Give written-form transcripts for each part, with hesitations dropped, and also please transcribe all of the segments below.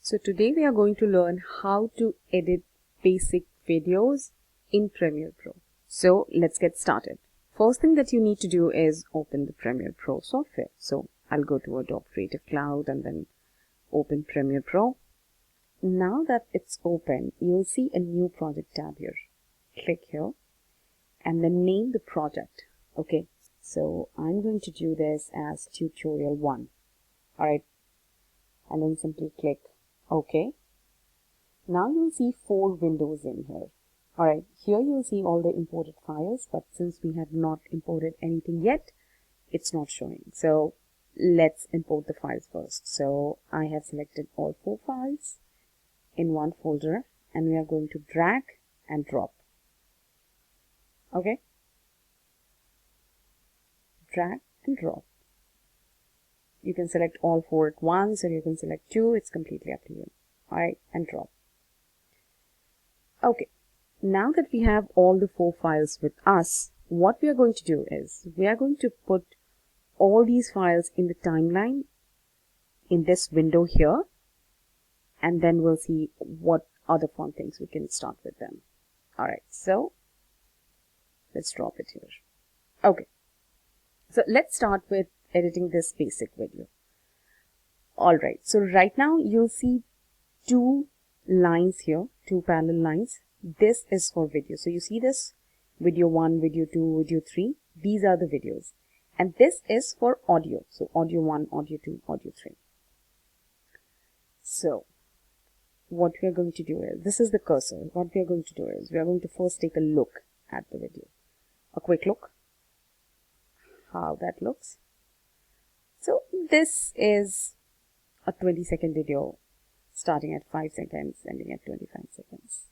So today we are going to learn how to edit basic videos in Premiere Pro. So let's get started. First thing that you need to do is open the Premiere Pro software. So I'll go to Adobe Creative Cloud and then open Premiere Pro. Now that it's open, you'll see a new project tab here. Click here and then name the project. Okay, so I'm going to do this as tutorial 1. Alright, and then simply click OK. Now you'll see 4 windows in here. Alright, here you'll see all the imported files, but since we have not imported anything yet, it's not showing. So let's import the files first. So I have selected all 4 files in one folder and we are going to drag and drop. Okay, drag and drop. You can select all 4 at once or you can select 2. It's completely up to you. Alright, and drop. Okay, now that we have all the 4 files with us, what we are going to do is we are going to put all these files in the timeline in this window here, and then we'll see what other fun things we can start with them. Alright, so let's drop it here. Okay, so let's start with editing this basic video. Alright, so right now you'll see 2 lines here, 2 parallel lines. This is for video. So you see this video 1, video 2, video 3. These are the videos. And this is for audio. So audio 1, audio 2, audio 3. So what we are going to do is, this is the cursor. What we are going to do is, we are going to first take a look at the video. A quick look. How that looks. So this is a 20-second video starting at 5 seconds, ending at 25 seconds.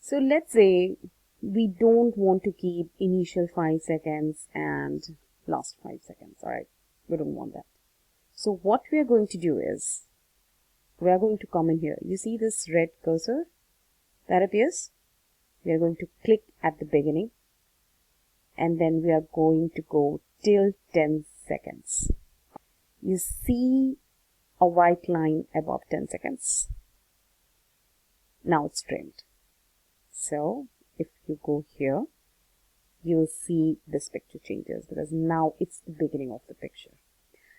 So let's say we don't want to keep initial 5 seconds and last 5 seconds. Alright, we don't want that. So what we are going to do is, we are going to come in here. You see this red cursor that appears? We are going to click at the beginning and then we are going to go till 10 seconds. You see a white line above 10 seconds. Now it's trimmed. So if you go here, you'll see this picture changes because now it's the beginning of the picture.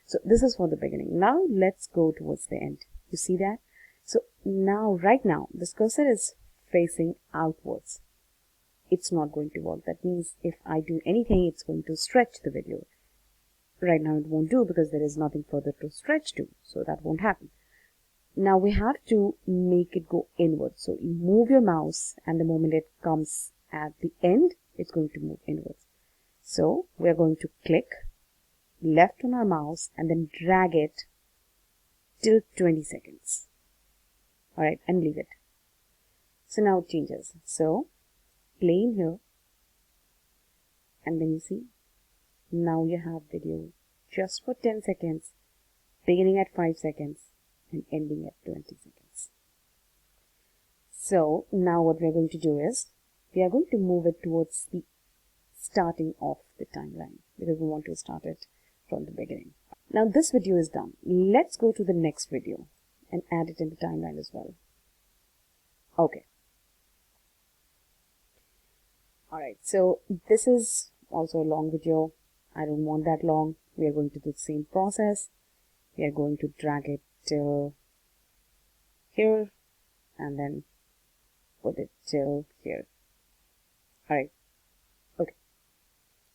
So this is for the beginning. Now let's go towards the end. You see that? So now, right now, this cursor is facing outwards. It's not going to work. That means if I do anything, it's going to stretch the video. Right now it won't do because there is nothing further to stretch to. So that won't happen. Now we have to make it go inward. So you move your mouse and the moment it comes at the end, it's going to move inwards. So we're going to click left on our mouse and then drag it till 20 seconds. Alright, and leave it. So now it changes. So play in here and then you see now you have video just for 10 seconds, beginning at 5 seconds and ending at 20 seconds. So now what we're going to do is we are going to move it towards the starting of the timeline because we want to start it from the beginning. Now this video is done. Let's go to the next video and add it in the timeline as well. Okay. Alright, so this is also a long video. I don't want that long. We are going to do the same process. We are going to drag it till here and then put it till here. Alright, okay.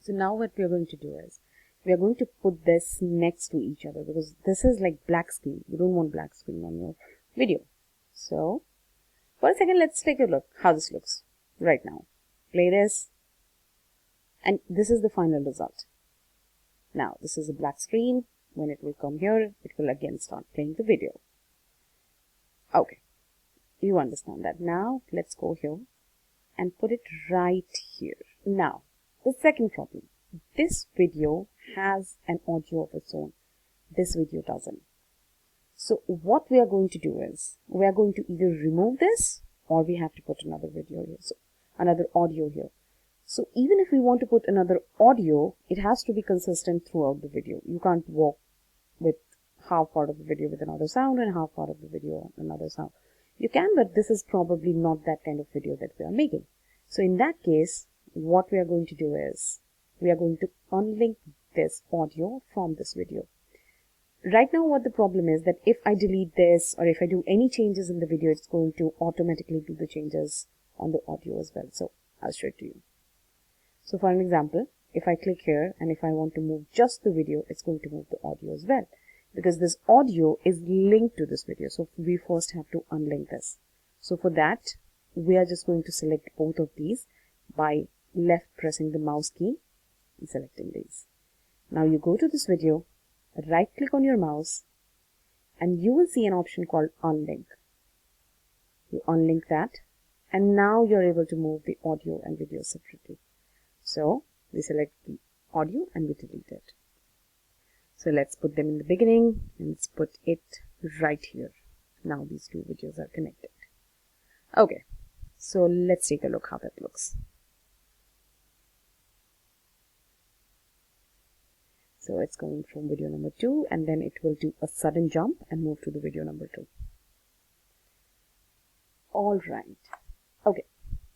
So now what we are going to do is, we are going to put this next to each other because this is like black screen. You don't want black screen on your video. So for a second, let's take a look how this looks right now. Play this and this is the final result. Now this is a black screen. When it will come here, it will again start playing the video. Okay, you understand that. Now let's go here and put it right here. Now the second problem, this video has an audio of its own. This video doesn't. So what we are going to do is, we are going to either remove this or we have to put another video here. So another audio here. So even if we want to put another audio, it has to be consistent throughout the video. You can't walk with half part of the video with another sound and half part of the video another sound. You can, but this is probably not that kind of video that we are making. So in that case, what we are going to do is we are going to unlink this audio from this video. Right now what the problem is that if I delete this or if I do any changes in the video, it's going to automatically do the changes on the audio as well. So I'll show it to you. So for an example, if I click here and if I want to move just the video, it's going to move the audio as well, because this audio is linked to this video. So we first have to unlink this. So for that, we are just going to select both of these by left pressing the mouse key and selecting these. Now you go to this video, right click on your mouse, and you will see an option called unlink. You unlink that, and now you're able to move the audio and video separately. So we select the audio and we delete it. So let's put them in the beginning and let's put it right here. Now these two videos are connected. Okay, so let's take a look how that looks. So it's going from video number 2 and then it will do a sudden jump and move to the video number 2. All right. Okay.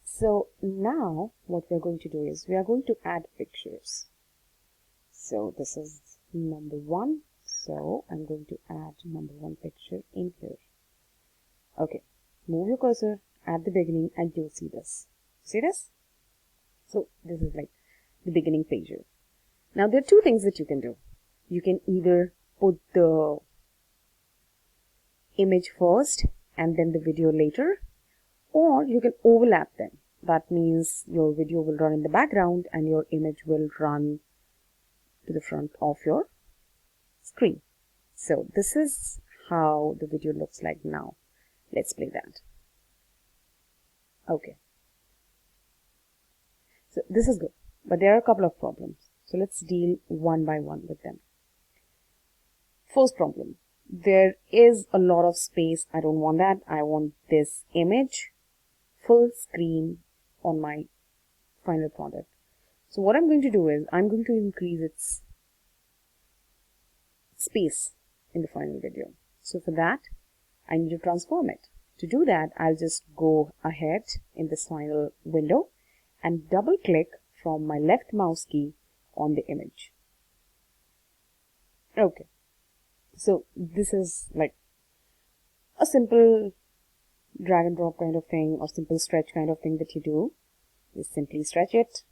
So now what we are going to do is we are going to add pictures. So this is number 1. So I'm going to add number 1 picture in here. Okay. Move your cursor at the beginning and you'll see this. See this? So this is like the beginning page here. Now there are two things that you can do. You can either put the image first and then the video later, or you can overlap them. That means your video will run in the background and your image will run to the front of your screen. So this is how the video looks like now. Let's play that. Okay. So this is good, but there are a couple of problems. So let's deal one by one with them. First problem, there is a lot of space. I don't want that. I want this image full screen on my final product. So what I'm going to do is I'm going to increase its space in the final video. So for that, I need to transform it. To do that, I'll just go ahead in this final window and double click from my left mouse key on the image. Okay. So this is like a simple drag and drop kind of thing or simple stretch kind of thing that you do. You simply stretch it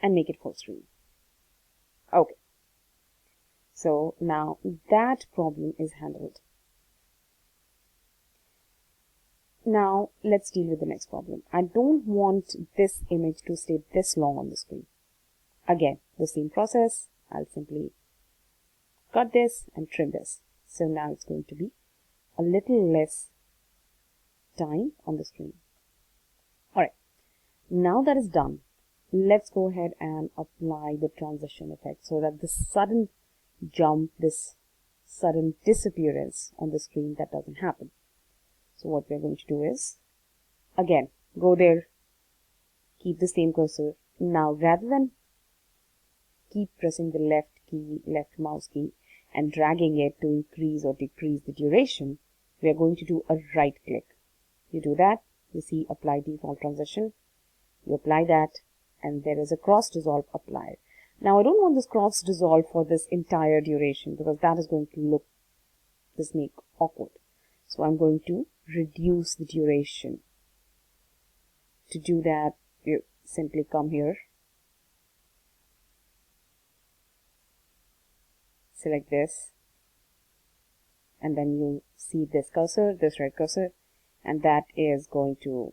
and make it full screen. Okay. So now that problem is handled. Now let's deal with the next problem. I don't want this image to stay this long on the screen. Again, the same process. I'll simply cut this and trim this. So now it's going to be a little less time on the screen. Alright, now that is done, let's go ahead and apply the transition effect so that this sudden jump, this sudden disappearance on the screen, that doesn't happen. So what we're going to do is, again, go there, keep the same cursor. Now rather than keep pressing the left mouse key and dragging it to increase or decrease the duration, we are going to do a right click. You do that, you see apply default transition, you apply that, and there is a cross dissolve applied. Now I don't want this cross dissolve for this entire duration because that is going to make awkward. So I'm going to reduce the duration. To do that, you simply come here, select this, and then you see this cursor, this red cursor, and that is going to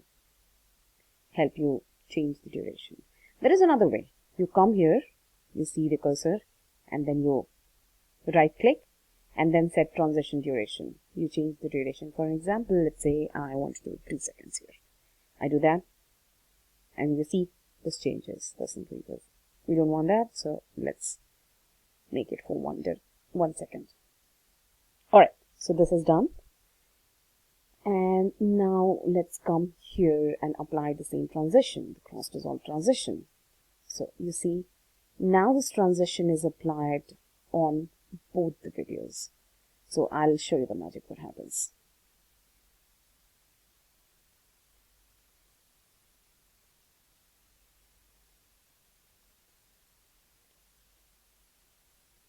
help you change the duration. There is another way. You come here, you see the cursor, and then you right click and then set transition duration. You change the duration. For example, let's say I want to do 2 seconds here. I do that, and you see this changes, this increases. We don't want that, so let's make it for 1 second. Alright, so this is done. And now let's come here and apply the same transition, the cross dissolve transition. So you see, now this transition is applied on both the videos. So I'll show you the magic what happens.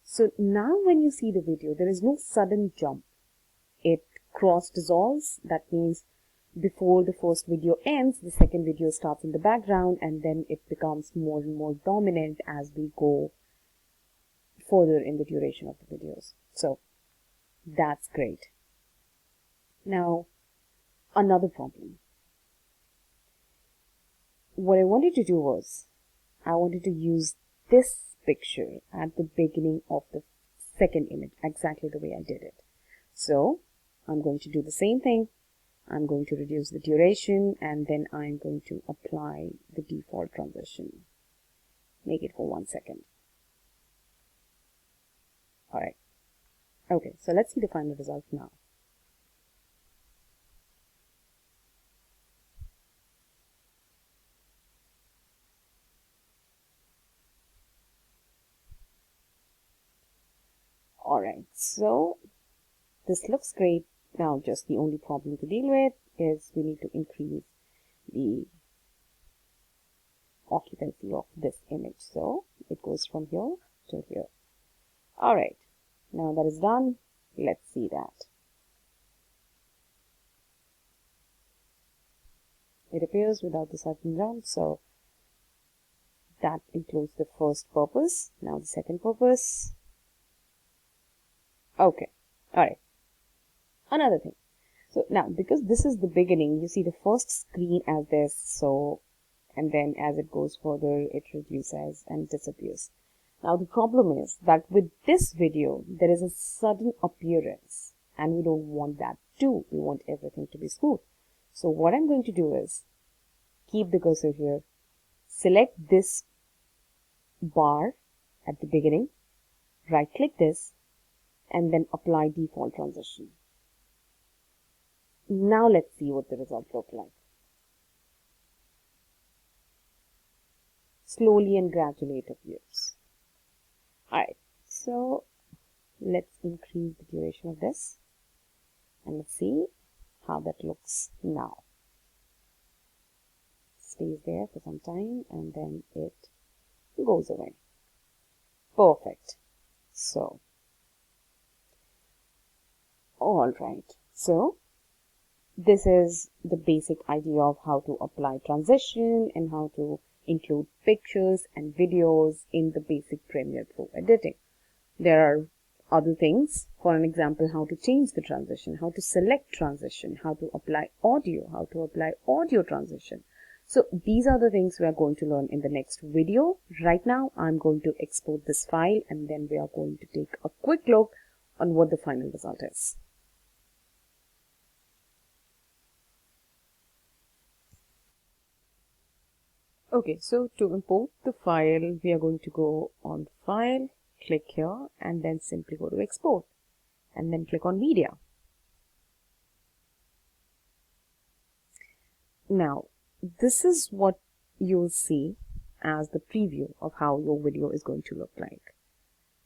So now when you see the video, there is no sudden jump. It cross dissolves. That means before the first video ends, the second video starts in the background, and then it becomes more and more dominant as we go further in the duration of the videos. So that's great. Now, another problem. What I wanted to do was, I wanted to use this picture at the beginning of the second image, exactly the way I did it. So I'm going to do the same thing. I'm going to reduce the duration, and then I'm going to apply the default transition. Make it for 1 second. Alright. Okay, so let's see the final result now. Alright, so this looks great. Now just the only problem to deal with is we need to increase the occupancy of this image. So it goes from here to here. Alright, now that is done, let's see that. It appears without the sudden jump, so that includes the first purpose. Now the second purpose. Okay, alright. Another thing. So now, because this is the beginning, you see the first screen as this, so, and then as it goes further, it reduces and disappears. Now the problem is that with this video, there is a sudden appearance, and we don't want that too. We want everything to be smooth. So what I'm going to do is, keep the cursor here, select this bar at the beginning, right click this, and then apply default transition. Now let's see what the result looks like. Slowly and gradually it appears. Alright, so let's increase the duration of this, and let's see how that looks now. Stays there for some time, and then it goes away. Perfect. So, alright, so this is the basic idea of how to apply transition and how to include pictures and videos in the basic Premiere Pro editing. There are other things, for an example, how to change the transition, how to select transition, how to apply audio, how to apply audio transition. So these are the things we are going to learn in the next video. Right now, I'm going to export this file, and then we are going to take a quick look on what the final result is. Okay, so to import the file, we are going to go on File, click here, and then simply go to Export, and then click on Media. Now, this is what you'll see as the preview of how your video is going to look like.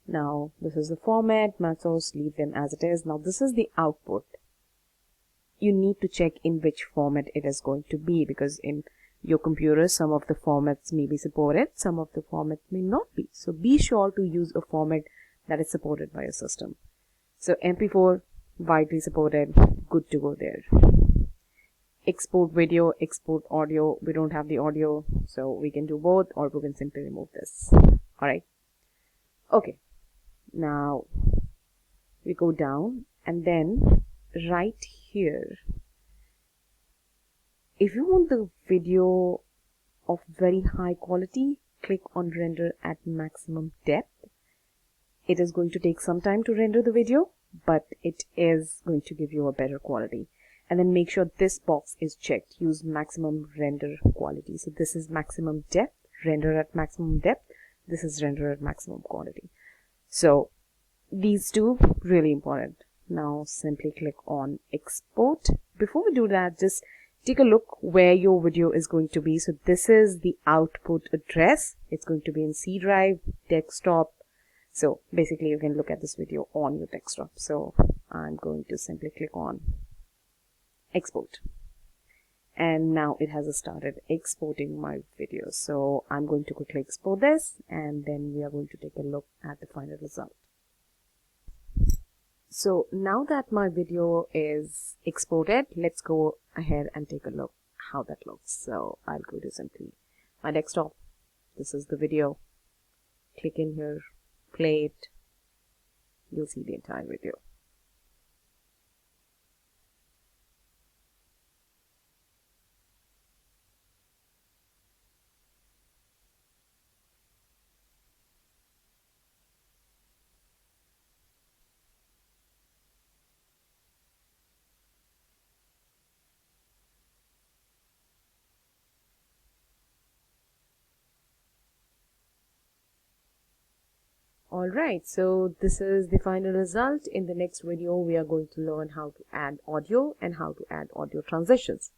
Now, this is the format, macros, leave them as it is. Now, this is the output. You need to check in which format it is going to be, because in your computer, some of the formats may be supported, some of the formats may not be. So be sure to use a format that is supported by your system. So MP4, widely supported, good to go there. Export video, export audio. We don't have the audio, so we can do both, or we can simply remove this. Alright. Okay. Now, we go down, and then right here, if you want the video of very high quality, click on render at maximum depth. It is going to take some time to render the video, but it is going to give you a better quality. And then make sure this box is checked. Use maximum render quality. So this is maximum depth, render at maximum depth. This is render at maximum quality. So these two really important. Now simply click on export. Before we do that, just take a look where your video is going to be. So this is the output address. It's going to be in C drive, desktop, So basically you can look at this video on your desktop. So I'm going to simply click on export. And now it has started exporting my video. So I'm going to quickly export this, and then we are going to take a look at the final result. So now that my video is exported, let's go ahead and take a look how that looks. So I'll go to simply my desktop. This is the video. Click in here, play it. You'll see the entire video. Alright, so this is the final result. In the next video, we are going to learn how to add audio and how to add audio transitions.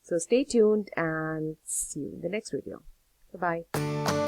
So stay tuned and see you in the next video. Bye-bye.